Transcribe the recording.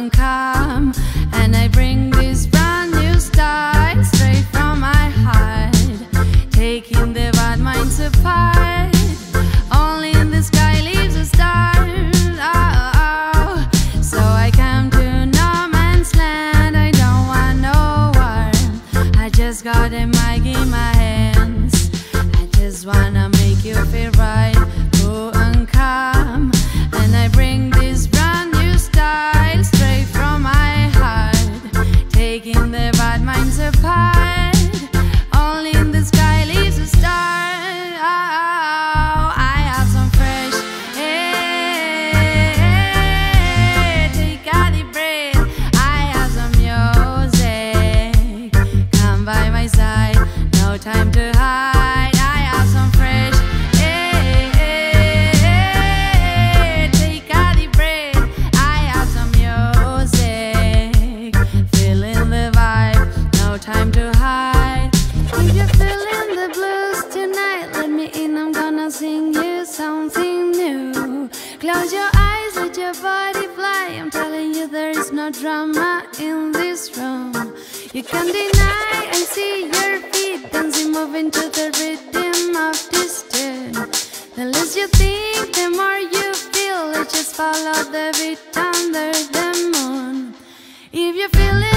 and calm, and I bring this brand new style straight from my heart, taking the bad minds apart. Only in the sky leaves a star. Oh, so I come to no man's land. I don't want no war. I just got a mic in my hands. I just wanna make you feel right, cool and calm, and I bring this brand new style straight from my heart, taking the bad minds apart. Only in the sky leaves a star. Oh, I have some fresh air. Take a deep breath. I have some music. Come by my side. No time to hide. I have some fresh air. Take a deep breath. I have some music. Feeling the vibe. No time to hide. If you're feeling the blues tonight, let me in, I'm gonna sing you something new. Close your eyes, let your body fly. I'm telling you there is no drama in this room. You can't deny, I see your feet dancing, moving to the rhythm of this tune. The less you think, the more you feel. Let's just follow the beat under the moon. If you feel it